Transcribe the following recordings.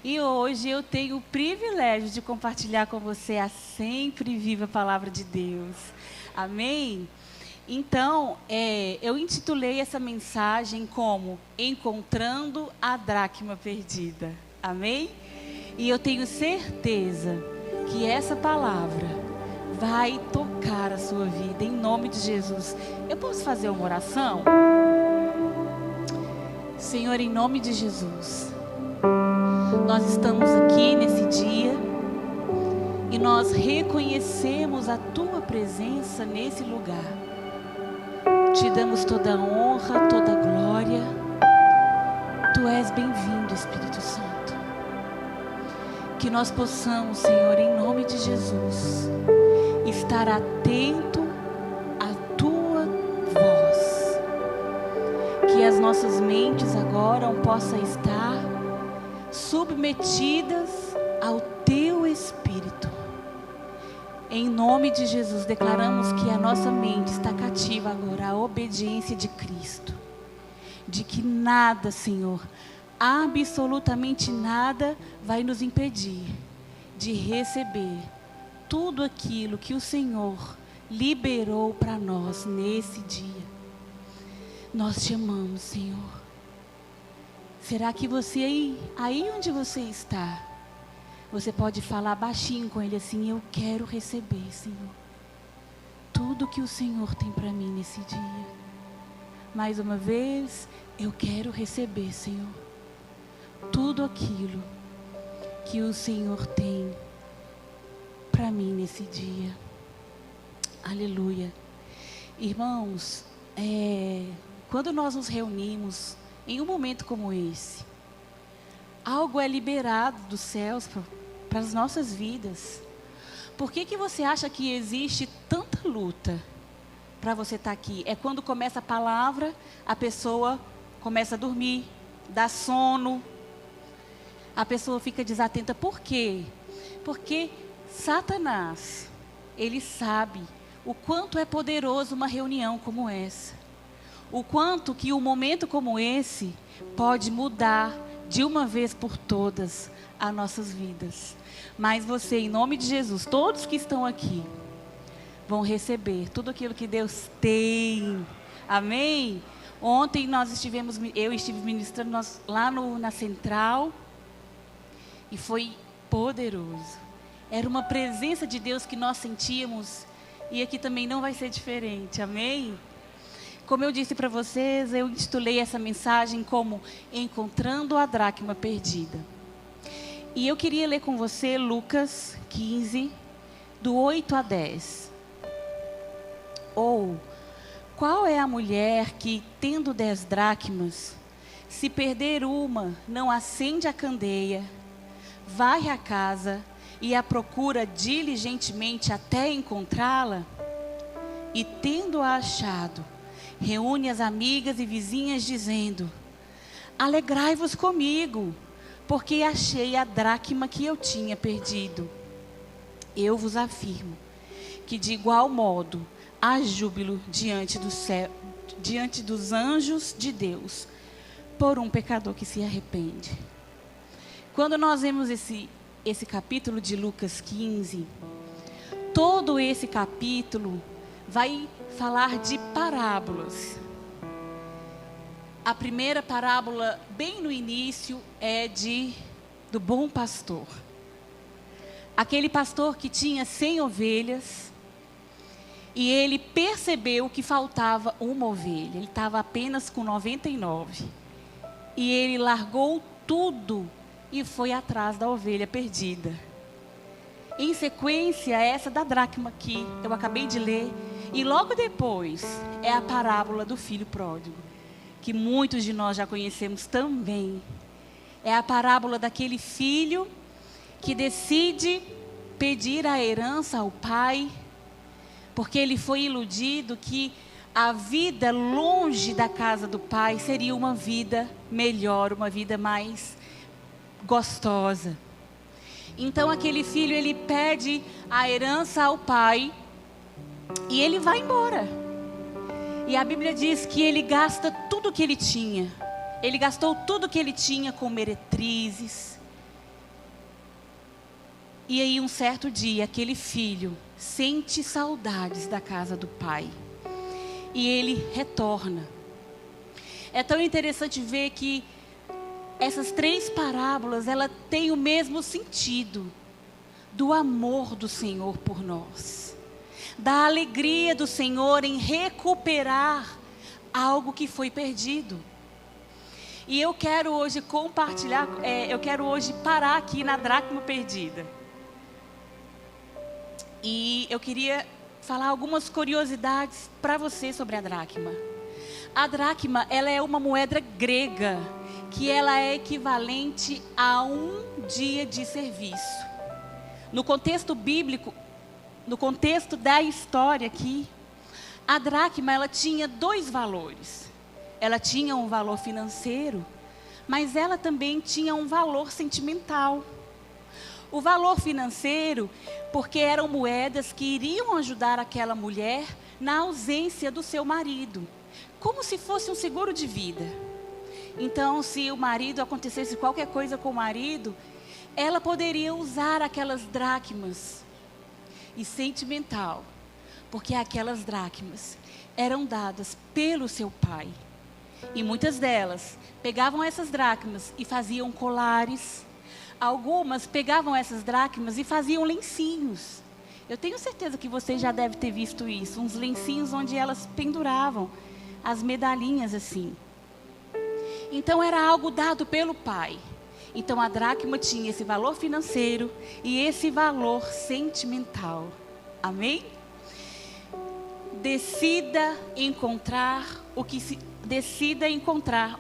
E hoje eu tenho o privilégio de compartilhar com você a sempre viva palavra de Deus. Amém? Então, eu intitulei essa mensagem como Encontrando a Dracma Perdida. Amém? E eu tenho certeza que essa palavra vai tocar a sua vida, em nome de Jesus. Eu posso fazer uma oração? Senhor, em nome de Jesus, nós estamos aqui nesse dia e nós reconhecemos a Tua presença nesse lugar. Te damos toda a honra, toda a glória. Tu és bem-vindo, Espírito Santo. Que nós possamos, Senhor, em nome de Jesus, estar atento à Tua voz. Que as nossas mentes agora possam estar submetidas ao Teu Espírito. Em nome de Jesus, declaramos que a nossa mente está cativa agora à obediência de Cristo. De que nada, Senhor, absolutamente nada vai nos impedir de receber tudo aquilo que o Senhor liberou para nós nesse dia. Nós te amamos, Senhor. Será que você aí onde você está, você pode falar baixinho com Ele assim: eu quero receber, Senhor, tudo que o Senhor tem para mim nesse dia. Mais uma vez, eu quero receber, Senhor, tudo aquilo que o Senhor tem para mim nesse dia. Aleluia. Irmãos, quando nós nos reunimos em um momento como esse, algo é liberado dos céus para as nossas vidas. Por que você acha que existe tanta luta para você estar aqui? É quando começa a palavra, a pessoa começa a dormir, dá sono, a pessoa fica desatenta. Por quê? Porque Satanás, ele sabe o quanto é poderoso uma reunião como essa. O quanto que um momento como esse pode mudar de uma vez por todas as nossas vidas. Mas você, em nome de Jesus, todos que estão aqui, vão receber tudo aquilo que Deus tem. Amém? Ontem eu estive ministrando lá na central e foi poderoso. Era uma presença de Deus que nós sentíamos e aqui também não vai ser diferente. Amém? Como eu disse para vocês, eu intitulei essa mensagem como Encontrando a Dracma Perdida. E eu queria ler com você Lucas 15, do 8 a 10. Qual é a mulher que, tendo 10 dracmas, se perder uma, não acende a candeia, varre a casa e a procura diligentemente até encontrá-la? E tendo-a achado, reúne as amigas e vizinhas dizendo: alegrai-vos comigo, porque achei a dracma que eu tinha perdido. Eu vos afirmo que de igual modo há júbilo diante do céu, diante dos anjos de Deus, por um pecador que se arrepende. Quando nós vemos esse capítulo de Lucas 15, todo esse capítulo vai falar de parábolas. A primeira parábola, bem no início, é do bom pastor. Aquele pastor que tinha 100 ovelhas e ele percebeu que faltava uma ovelha. Ele estava apenas com 99. E ele largou tudo e foi atrás da ovelha perdida. Em sequência, essa da dracma que eu acabei de ler. E logo depois é a parábola do filho pródigo, que muitos de nós já conhecemos também. É a parábola daquele filho que decide pedir a herança ao pai, porque ele foi iludido que a vida longe da casa do pai seria uma vida melhor, uma vida mais gostosa. Então aquele filho, ele pede a herança ao pai e ele vai embora. E a Bíblia diz que ele gasta tudo que ele tinha. Ele gastou tudo que ele tinha com meretrizes, E aí, um certo dia, aquele filho sente saudades da casa do pai. E ele retorna. É tão interessante ver que essas 3 parábolas, ela tem o mesmo sentido do amor do Senhor por nós. Da alegria do Senhor em recuperar algo que foi perdido. E eu quero hoje compartilhar, eu quero hoje parar aqui na dracma perdida. E eu queria falar algumas curiosidades para você sobre a dracma. A dracma, ela é uma moeda grega, que ela é equivalente a 1 dia de serviço. No contexto bíblico, no contexto da história aqui, a dracma, ela tinha 2 valores. Ela tinha um valor financeiro, mas ela também tinha um valor sentimental. O valor financeiro, porque eram moedas que iriam ajudar aquela mulher na ausência do seu marido, como se fosse um seguro de vida. Então, se o marido acontecesse qualquer coisa com o marido, ela poderia usar aquelas dracmas. E sentimental, porque aquelas dracmas eram dadas pelo seu pai. E muitas delas pegavam essas dracmas e faziam colares. Algumas pegavam essas dracmas e faziam lencinhos. Eu tenho certeza que você já deve ter visto isso. Uns lencinhos onde elas penduravam as medalhinhas assim. Então era algo dado pelo pai. Então a dracma tinha esse valor financeiro e esse valor sentimental. Amém? Decida encontrar o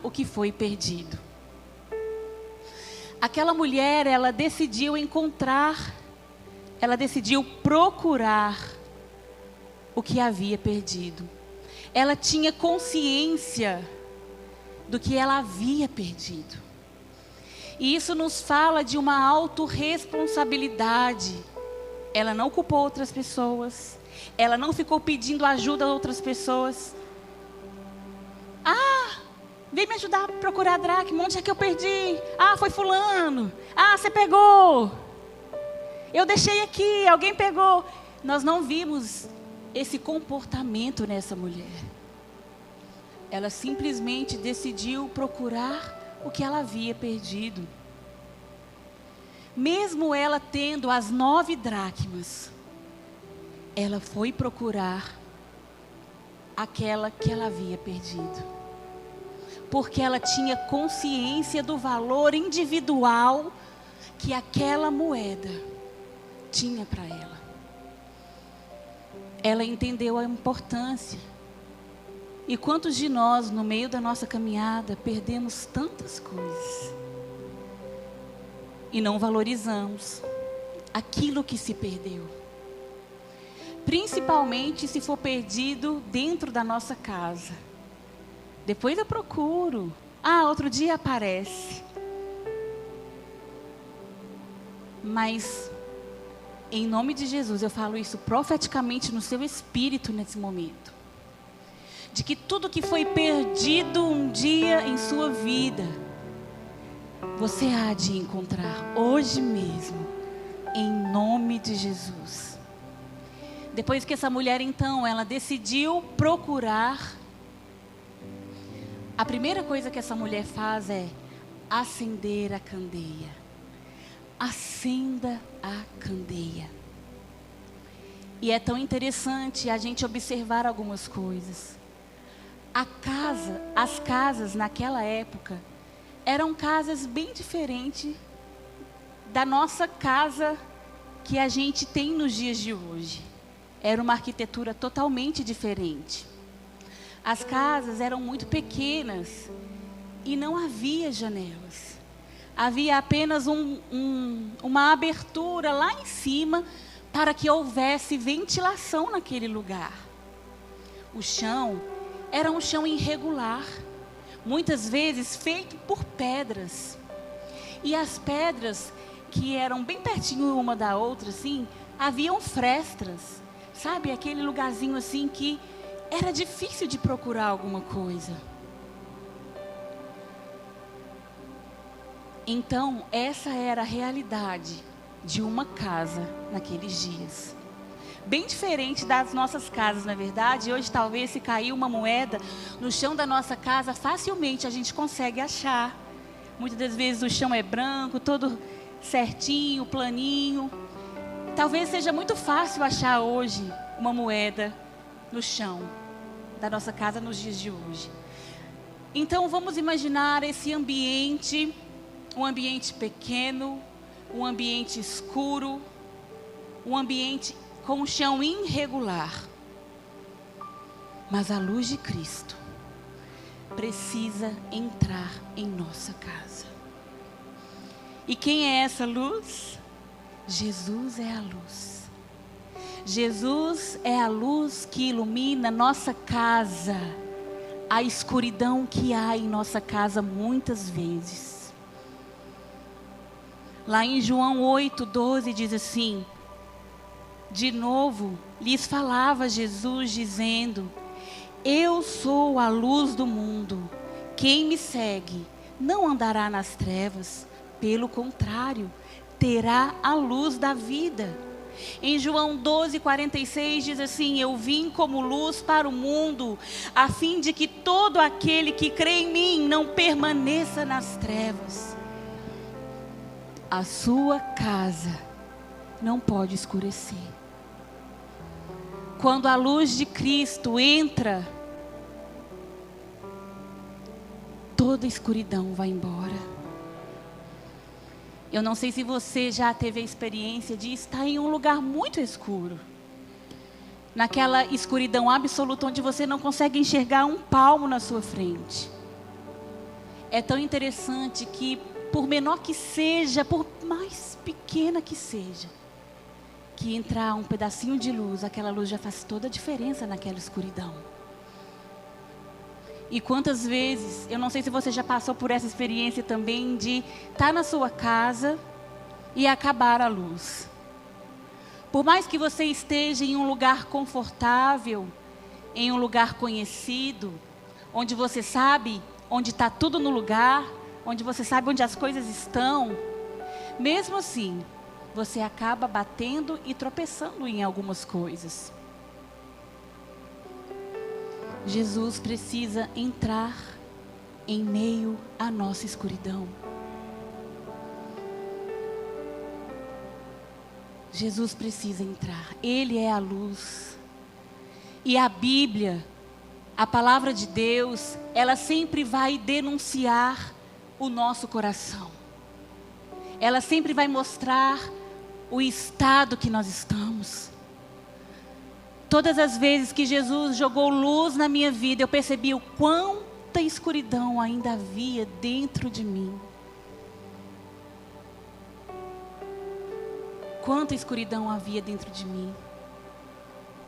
que foi perdido. Aquela mulher, ela decidiu procurar o que havia perdido. Ela tinha consciência do que ela havia perdido. E isso nos fala de uma autorresponsabilidade. Ela não culpou outras pessoas. Ela não ficou pedindo ajuda a outras pessoas. Vem me ajudar a procurar a dracma. Onde é que eu perdi? Foi fulano. Você pegou. Eu deixei aqui, alguém pegou. Nós não vimos esse comportamento nessa mulher. Ela simplesmente decidiu procurar o que ela havia perdido. Mesmo ela tendo as 9 dracmas, ela foi procurar aquela que ela havia perdido. Porque ela tinha consciência do valor individual que aquela moeda tinha para ela. Ela entendeu a importância. E quantos de nós, no meio da nossa caminhada, perdemos tantas coisas e não valorizamos aquilo que se perdeu. Principalmente se for perdido dentro da nossa casa. Depois eu procuro. Outro dia aparece. Mas, em nome de Jesus, eu falo isso profeticamente no seu espírito nesse momento. De que tudo que foi perdido um dia em sua vida, você há de encontrar hoje mesmo, em nome de Jesus. Depois que essa mulher, então, ela decidiu procurar, a primeira coisa que essa mulher faz é acender a candeia. Acenda a candeia. E é tão interessante a gente observar algumas coisas. As casas naquela época eram casas bem diferentes da nossa casa que a gente tem nos dias de hoje. Era uma arquitetura totalmente diferente. As casas eram muito pequenas e não havia janelas. Havia apenas uma abertura lá em cima para que houvesse ventilação naquele lugar. O chão era um chão irregular, muitas vezes feito por pedras. E as pedras, que eram bem pertinho uma da outra, assim, haviam frestas. Sabe, aquele lugarzinho assim que era difícil de procurar alguma coisa. Então, essa era a realidade de uma casa naqueles dias. Bem diferente das nossas casas, na verdade. Hoje, talvez, se cair uma moeda no chão da nossa casa, facilmente a gente consegue achar. Muitas das vezes o chão é branco, todo certinho, planinho. Talvez seja muito fácil achar hoje uma moeda no chão da nossa casa nos dias de hoje. Então, vamos imaginar esse ambiente, um ambiente pequeno, um ambiente escuro, um ambiente com um chão irregular. Mas a luz de Cristo precisa entrar em nossa casa. E quem é essa luz? Jesus é a luz. Jesus é a luz que ilumina nossa casa, a escuridão que há em nossa casa muitas vezes. Lá em João 8:12 diz assim: de novo lhes falava Jesus dizendo: eu sou a luz do mundo. Quem me segue não andará nas trevas, pelo contrário, terá a luz da vida. Em João 12:46 diz assim: eu vim como luz para o mundo, a fim de que todo aquele que crê em mim não permaneça nas trevas. A sua casa não pode escurecer. Quando a luz de Cristo entra, toda a escuridão vai embora. Eu não sei se você já teve a experiência de estar em um lugar muito escuro. Naquela escuridão absoluta onde você não consegue enxergar um palmo na sua frente. É tão interessante que, por menor que seja, por mais pequena que seja, que entrar um pedacinho de luz, aquela luz já faz toda a diferença naquela escuridão. E quantas vezes, eu não sei se você já passou por essa experiência também, de estar na sua casa e acabar a luz. Por mais que você esteja em um lugar confortável, em um lugar conhecido, onde você sabe onde está tudo no lugar, onde você sabe onde as coisas estão, mesmo assim, você acaba batendo e tropeçando em algumas coisas. Jesus precisa entrar em meio à nossa escuridão. Jesus precisa entrar. Ele é a luz. E a Bíblia, a palavra de Deus, ela sempre vai denunciar o nosso coração. Ela sempre vai mostrar o estado que nós estamos. Todas as vezes que Jesus jogou luz na minha vida, eu percebi o quanta escuridão ainda havia dentro de mim. Quanta escuridão havia dentro de mim.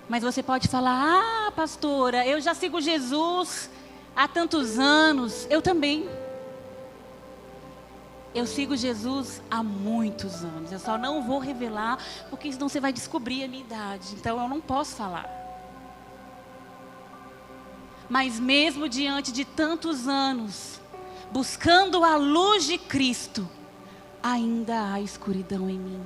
Mas você pode falar: ah, pastora, eu já sigo Jesus há tantos anos. Eu também. Eu sigo Jesus há muitos anos. Eu só não vou revelar, porque senão você vai descobrir a minha idade. Então eu não posso falar. Mas mesmo diante de tantos anos, buscando a luz de Cristo, ainda há escuridão em mim.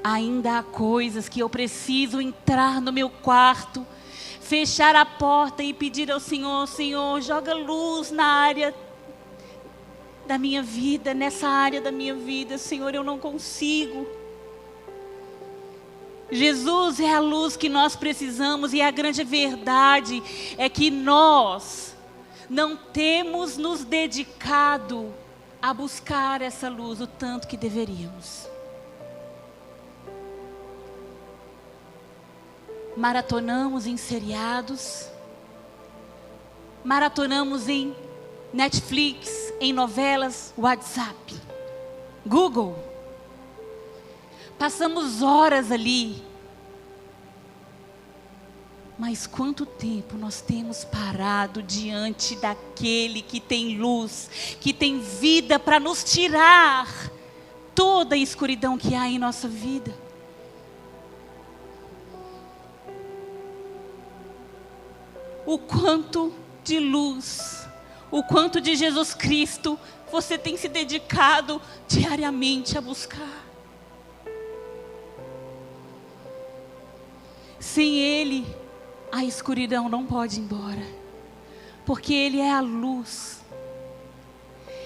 Ainda há coisas que eu preciso entrar no meu quarto, fechar a porta e pedir ao Senhor: Senhor, joga luz na área da minha vida, nessa área da minha vida. Senhor, eu não consigo. Jesus é a luz que nós precisamos, e a grande verdade é que nós não temos nos dedicado a buscar essa luz o tanto que deveríamos. Maratonamos em seriados, maratonamos em Netflix, em novelas, WhatsApp, Google. Passamos horas ali. Mas quanto tempo nós temos parado diante daquele que tem luz, que tem vida para nos tirar toda a escuridão que há em nossa vida? O quanto de luz, o quanto de Jesus Cristo você tem se dedicado diariamente a buscar? Sem Ele, a escuridão não pode ir embora, porque Ele é a luz.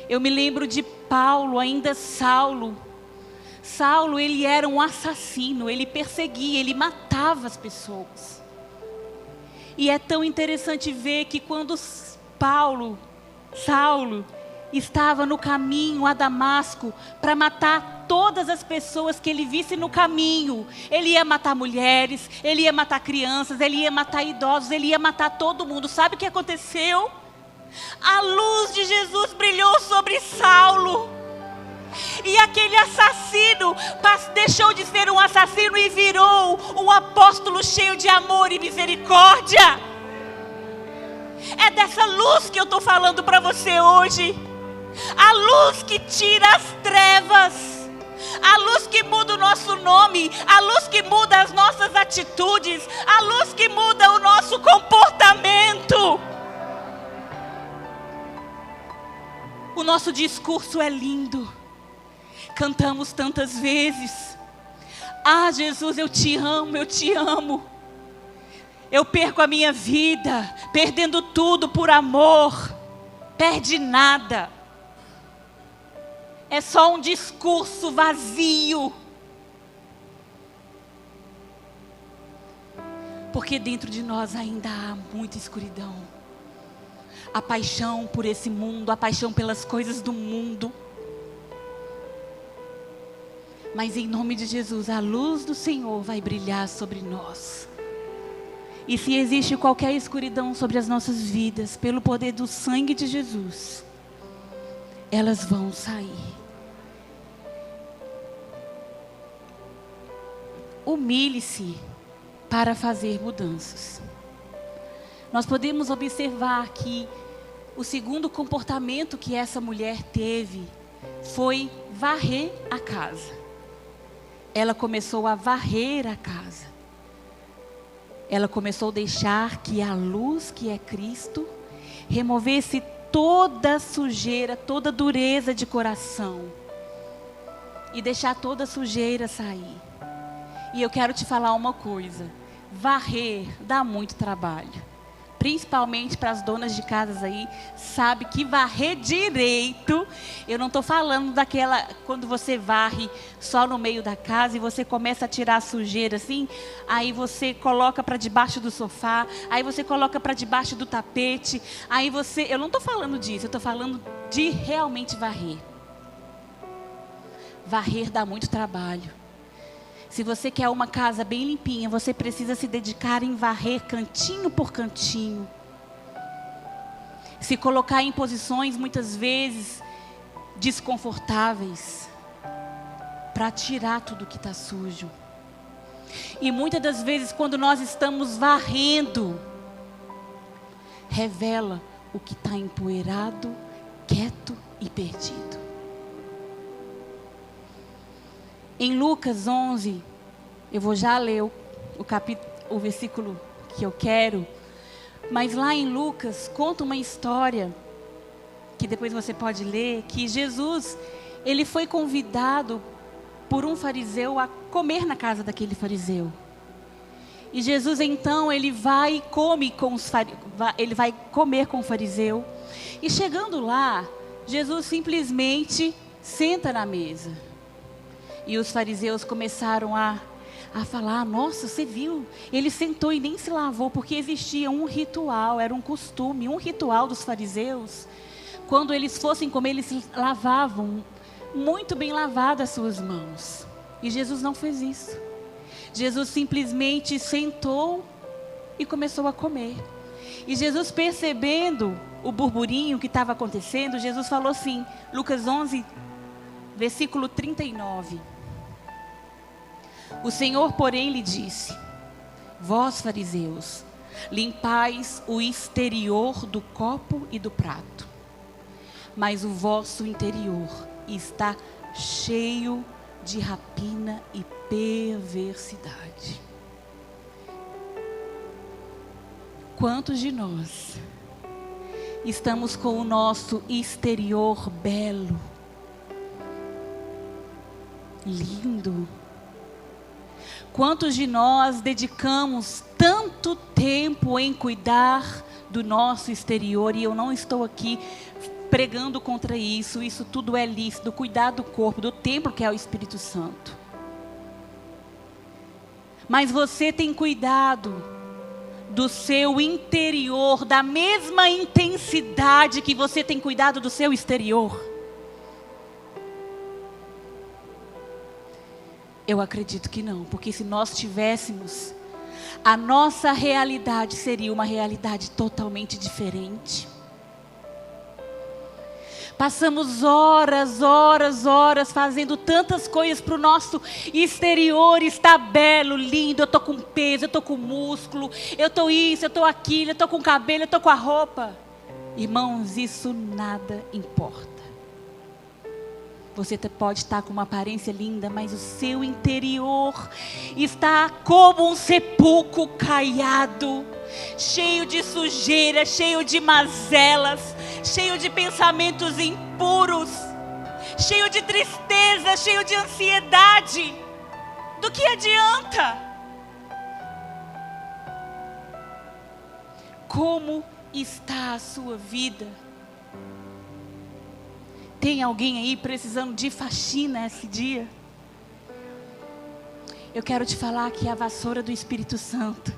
Eu me lembro de Paulo, ainda Saulo. Saulo, ele era um assassino, ele perseguia, ele matava as pessoas. E é tão interessante ver que quando Saulo, estava no caminho a Damasco para matar todas as pessoas que ele visse no caminho, ele ia matar mulheres, ele ia matar crianças, ele ia matar idosos, ele ia matar todo mundo. Sabe o que aconteceu? A luz de Jesus brilhou sobre Saulo. E aquele assassino deixou de ser um assassino e virou um apóstolo cheio de amor e misericórdia. É dessa luz que eu estou falando para você hoje. A luz que tira as trevas. A luz que muda o nosso nome. A luz que muda as nossas atitudes. A luz que muda o nosso comportamento. O nosso discurso é lindo. Cantamos tantas vezes: ah, Jesus, eu te amo, eu te amo. Eu perco a minha vida, perdendo tudo por amor. Perde nada. É só um discurso vazio. Porque dentro de nós ainda há muita escuridão. A paixão por esse mundo, a paixão pelas coisas do mundo. Mas em nome de Jesus, a luz do Senhor vai brilhar sobre nós. E se existe qualquer escuridão sobre as nossas vidas, pelo poder do sangue de Jesus, elas vão sair. Humilhe-se para fazer mudanças. Nós podemos observar que o segundo comportamento que essa mulher teve foi varrer a casa. Ela começou a varrer a casa. Ela começou a deixar que a luz, que é Cristo, removesse toda a sujeira, toda a dureza de coração. E deixar toda a sujeira sair. E eu quero te falar uma coisa. Varrer dá muito trabalho. Principalmente para as donas de casas aí, sabe que varrer direito, eu não estou falando daquela, quando você varre só no meio da casa e você começa a tirar a sujeira assim, aí você coloca para debaixo do sofá, aí você coloca para debaixo do tapete, aí você, eu não estou falando disso, eu estou falando de realmente varrer. Varrer dá muito trabalho. Se você quer uma casa bem limpinha, você precisa se dedicar em varrer cantinho por cantinho. Se colocar em posições muitas vezes desconfortáveis, para tirar tudo que está sujo. E muitas das vezes quando nós estamos varrendo, revela o que está empoeirado, quieto e perdido. Em Lucas 11, eu vou já ler o versículo que eu quero, mas lá em Lucas conta uma história, que depois você pode ler, que Jesus, ele foi convidado por um fariseu a comer na casa daquele fariseu. E Jesus então, ele vai comer com o fariseu, e chegando lá, Jesus simplesmente senta na mesa. E os fariseus começaram a falar: nossa, você viu? Ele sentou e nem se lavou, porque existia um ritual, era um costume, um ritual dos fariseus. Quando eles fossem comer, eles lavavam, muito bem lavadas as suas mãos. E Jesus não fez isso. Jesus simplesmente sentou e começou a comer. E Jesus, percebendo o burburinho que estava acontecendo, Jesus falou assim, Lucas 11, versículo 39. O Senhor, porém, lhe disse: vós, fariseus, limpais o exterior do copo e do prato, mas o vosso interior está cheio de rapina e perversidade. Quantos de nós estamos com o nosso exterior belo, lindo. Quantos de nós dedicamos tanto tempo em cuidar do nosso exterior? E eu não estou aqui pregando contra isso. Isso tudo é lícito. Cuidar do corpo, do templo que é o Espírito Santo. Mas você tem cuidado do seu interior, da mesma intensidade que você tem cuidado do seu exterior? Eu acredito que não, porque se nós tivéssemos, a nossa realidade seria uma realidade totalmente diferente. Passamos horas fazendo tantas coisas para o nosso exterior estar belo, lindo. Eu estou com peso, eu estou com músculo, eu estou isso, eu estou aquilo, eu estou com cabelo, eu estou com a roupa. Irmãos, isso nada importa. Você pode estar com uma aparência linda, mas o seu interior está como um sepulcro caiado, cheio de sujeira, cheio de mazelas, cheio de pensamentos impuros, cheio de tristeza, cheio de ansiedade. Do que adianta? Como está a sua vida? Tem alguém aí precisando de faxina esse dia? Eu quero te falar que a vassoura do Espírito Santo,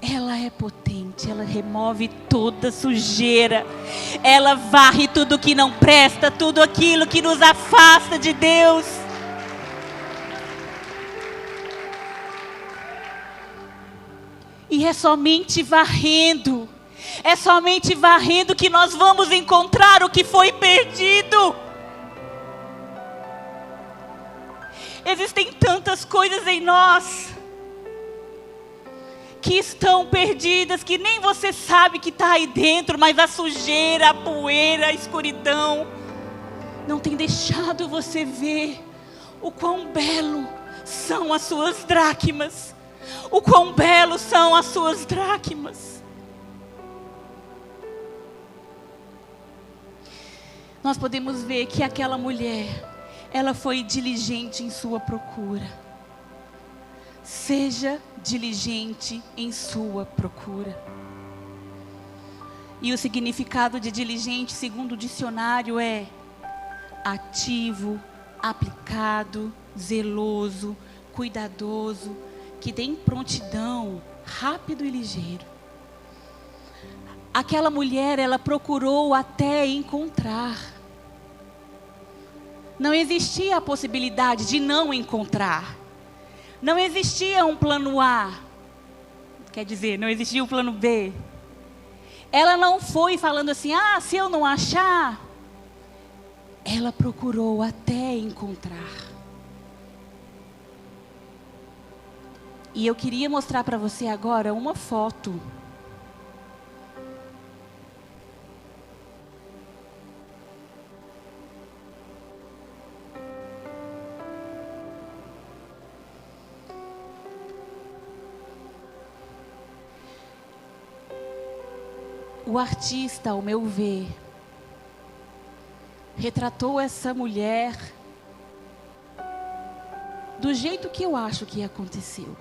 ela é potente, ela remove toda sujeira, ela varre tudo que não presta, tudo aquilo que nos afasta de Deus. E é somente varrendo, que nós vamos encontrar o que foi perdido. Existem tantas coisas em nós que estão perdidas, que nem você sabe que está aí dentro, mas a sujeira, a poeira, a escuridão não tem deixado você ver o quão belo são as suas dracmas. O quão belos são as suas dracmas. Nós podemos ver que aquela mulher, ela foi diligente em sua procura. Seja diligente em sua procura. E o significado de diligente, segundo o dicionário, é ativo, aplicado, zeloso, cuidadoso, que tem prontidão, rápido e ligeiro. Aquela mulher, ela procurou até encontrar. Não existia a possibilidade de não encontrar. Não existia um plano A. Quer dizer, não existia um plano B. Ela não foi falando assim, se eu não achar. Ela procurou até encontrar. E eu queria mostrar para você agora uma foto. O artista, ao meu ver, retratou essa mulher do jeito que eu acho que aconteceu.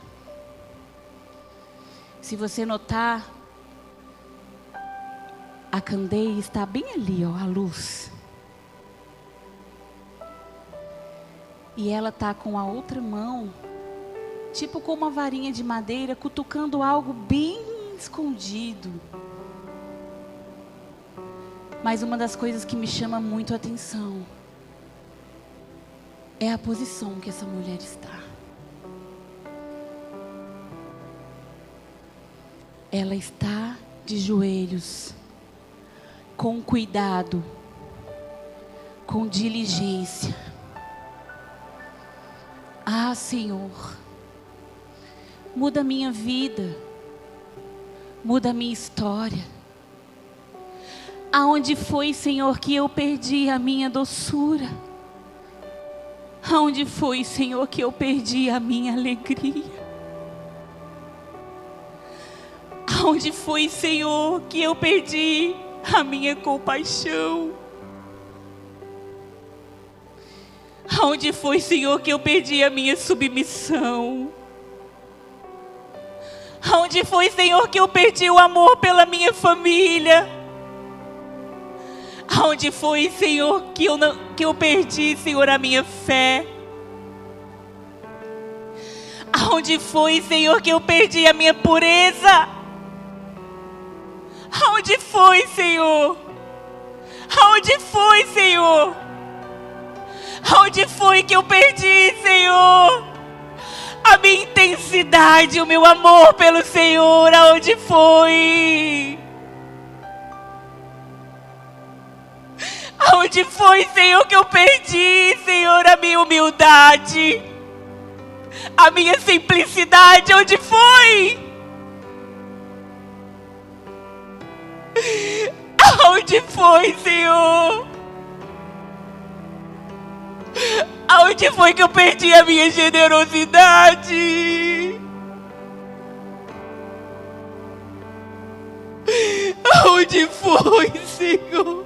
Se você notar, a candeia está bem ali, a luz. E ela está com a outra mão, tipo com uma varinha de madeira, cutucando algo bem escondido. Mas uma das coisas que me chama muito a atenção é a posição que essa mulher está. Ela está de joelhos, com cuidado, com diligência. Senhor, muda a minha vida, muda a minha história. Aonde foi, Senhor, que eu perdi a minha doçura? Aonde foi, Senhor, que eu perdi a minha alegria? Aonde foi, Senhor, que eu perdi a minha compaixão. Aonde foi, Senhor, que eu perdi a minha submissão? Aonde foi, Senhor, que eu perdi o amor pela minha família? Aonde foi, Senhor, que eu perdi, Senhor, a minha fé? Aonde foi, Senhor, que eu perdi a minha pureza? Aonde foi, Senhor? Aonde foi, Senhor? Aonde foi que eu perdi, Senhor? A minha intensidade, o meu amor pelo Senhor, aonde foi? Aonde foi, Senhor, que eu perdi, Senhor, a minha humildade? A minha simplicidade, onde foi? Aonde foi, Senhor? Aonde foi que eu perdi a minha generosidade? Aonde foi, Senhor?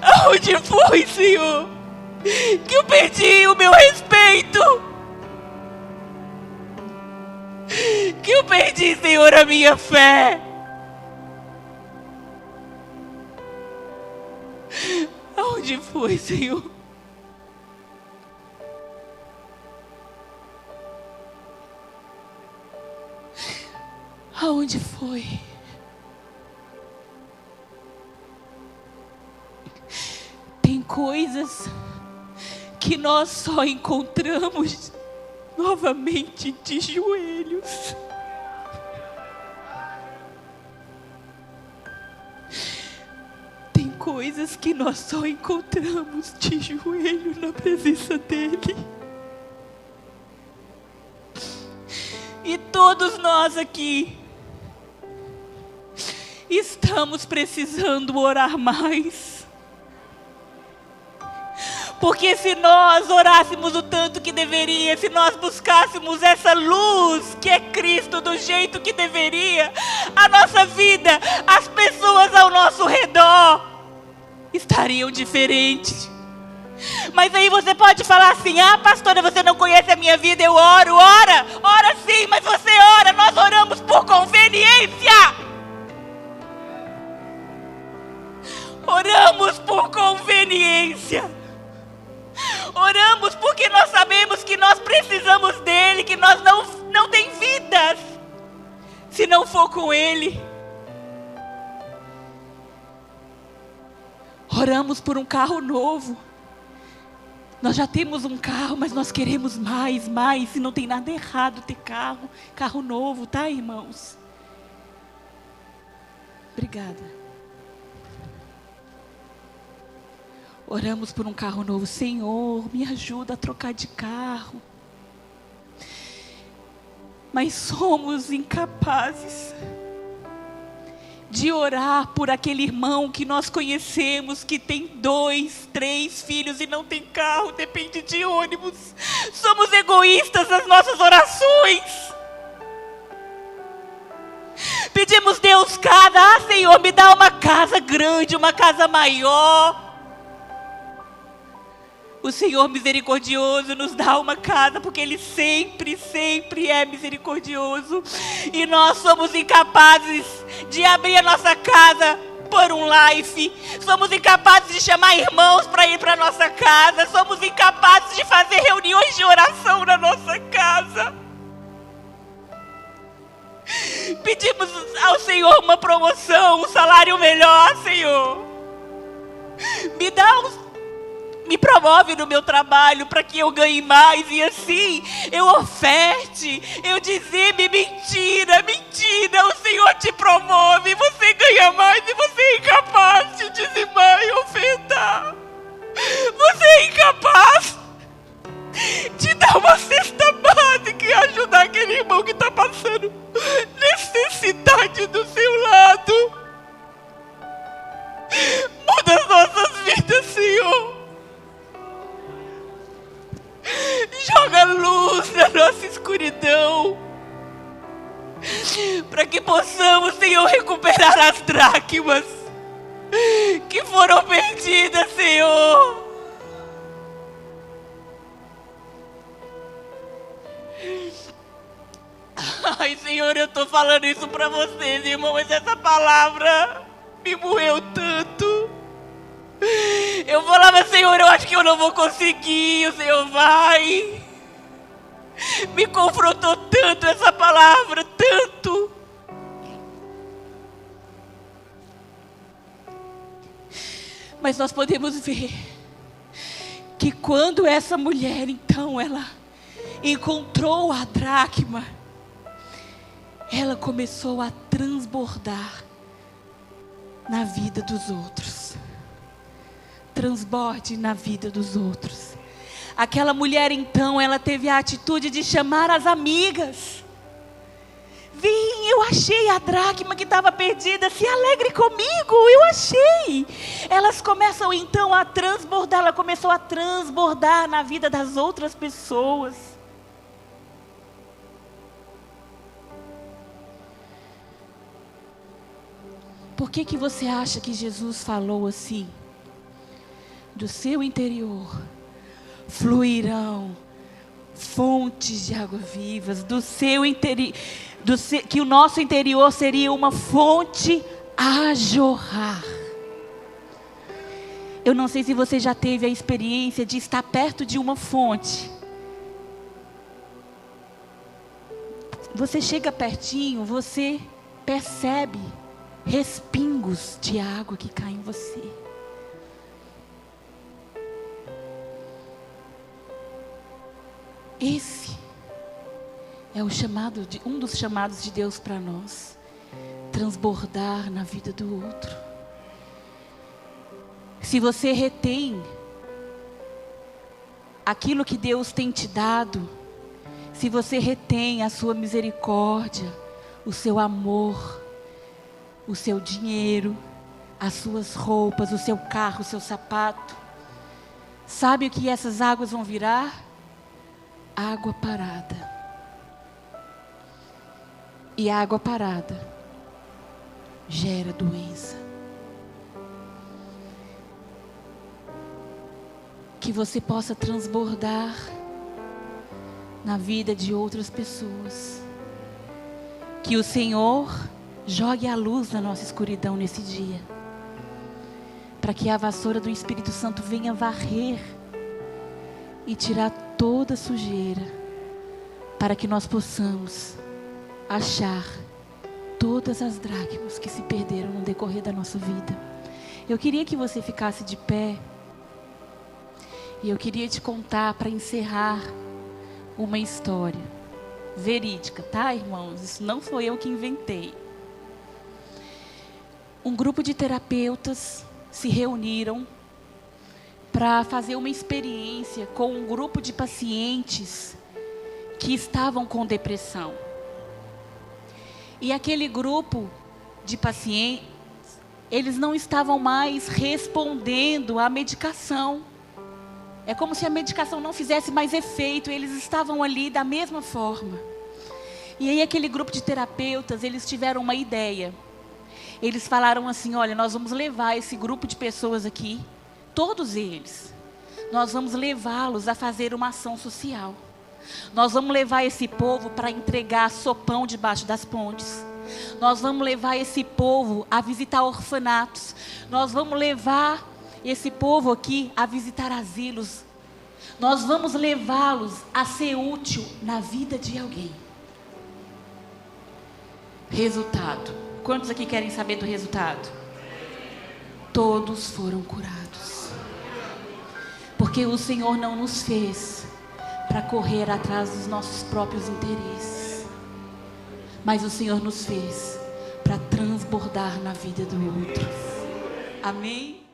Aonde foi, Senhor, que eu perdi o meu respeito? Que eu perdi, Senhor, a minha fé? Aonde foi, Senhor? Aonde foi? Tem coisas que nós só encontramos novamente de joelhos. Tem coisas que nós só encontramos de joelho na presença dEle. E todos nós aqui estamos precisando orar mais. Porque se nós orássemos o tanto que deveria, se nós buscássemos essa luz que é Cristo do jeito que deveria, a nossa vida, as pessoas ao nosso redor estariam diferentes. Mas aí você pode falar assim: ah, pastora, você não conhece a minha vida, eu oro. Ora sim, mas você ora, nós oramos por conveniência. Oramos por conveniência. Oramos porque nós sabemos que nós precisamos dEle, que nós não tem vidas se não for com Ele. Oramos por um carro novo. Nós já temos um carro, mas nós queremos mais. E não tem nada errado ter carro novo, tá, irmãos? Obrigada. Oramos por um carro novo. Senhor, me ajuda a trocar de carro. Mas somos incapazes de orar por aquele irmão que nós conhecemos, que tem 2, 3 filhos e não tem carro, depende de ônibus. Somos egoístas nas nossas orações. Pedimos Deus casa. Ah, Senhor, me dá uma casa grande, uma casa maior. O Senhor misericordioso nos dá uma casa, porque Ele sempre, sempre é misericordioso. E nós somos incapazes de abrir a nossa casa por um life. Somos incapazes de chamar irmãos para ir para a nossa casa. Somos incapazes de fazer reuniões de oração na nossa casa. Pedimos ao Senhor uma promoção, um salário melhor, Senhor. Me promove no meu trabalho para que eu ganhe mais e assim eu oferte, eu dizime. Mentira, o Senhor te promove, você ganha mais e você é incapaz de dizimar e ofertar. Você é incapaz de dar uma cesta básica e ajudar aquele irmão que está passando necessidade do seu lado. Muda as nossas vidas, Senhor. Joga luz na nossa escuridão. as dracmas que foram perdidas, Senhor. Ai, Senhor, eu estou falando isso para vocês, irmão, mas essa palavra me moeu tanto. Eu falava, Senhor, eu acho que eu não vou conseguir, o Senhor vai. Me confrontou tanto essa palavra, tanto. Mas nós podemos ver que quando essa mulher, então, ela encontrou a dracma, ela começou a transbordar na vida dos outros. Transborde na vida dos outros. Aquela mulher, então, ela teve a atitude de chamar as amigas. Vem, eu achei a dracma que estava perdida, se alegre comigo, eu achei. Elas começam então a transbordar, ela começou a transbordar na vida das outras pessoas. Por que você acha que Jesus falou assim? Do seu interior fluirão fontes de água vivas, do seu interior, que o nosso interior seria uma fonte a jorrar. Eu não sei se você já teve a experiência de estar perto de uma fonte. Você chega pertinho, você percebe respingos de água que caem em você. Esse é um dos chamados de Deus para nós. Transbordar na vida do outro. Se você retém aquilo que Deus tem te dado, se você retém a sua misericórdia, o seu amor, o seu dinheiro, as suas roupas, o seu carro, o seu sapato, sabe o que essas águas vão virar? Água parada. E água parada gera doença. Que você possa transbordar na vida de outras pessoas. Que o Senhor jogue a luz na nossa escuridão nesse dia. Para que a vassoura do Espírito Santo venha varrer e tirar toda a sujeira, para que nós possamos achar todas as dracmas que se perderam no decorrer da nossa vida. Eu queria que você ficasse de pé, e eu queria te contar, para encerrar, uma história verídica, tá, irmãos? Isso não foi eu que inventei. Um grupo de terapeutas se reuniram para fazer uma experiência com um grupo de pacientes que estavam com depressão. E aquele grupo de pacientes, eles não estavam mais respondendo à medicação. É como se a medicação não fizesse mais efeito, eles estavam ali da mesma forma. E aí aquele grupo de terapeutas, eles tiveram uma ideia. Eles falaram assim, olha, nós vamos levar esse grupo de pessoas aqui, todos eles, nós vamos levá-los a fazer uma ação social. Nós vamos levar esse povo para entregar sopão debaixo das pontes. Nós vamos levar esse povo a visitar orfanatos. Nós vamos levar esse povo aqui a visitar asilos. Nós vamos levá-los a ser útil na vida de alguém. Resultado. Quantos aqui querem saber do resultado? Todos foram curados. Porque o Senhor não nos fez para correr atrás dos nossos próprios interesses, mas o Senhor nos fez para transbordar na vida do outro. Amém?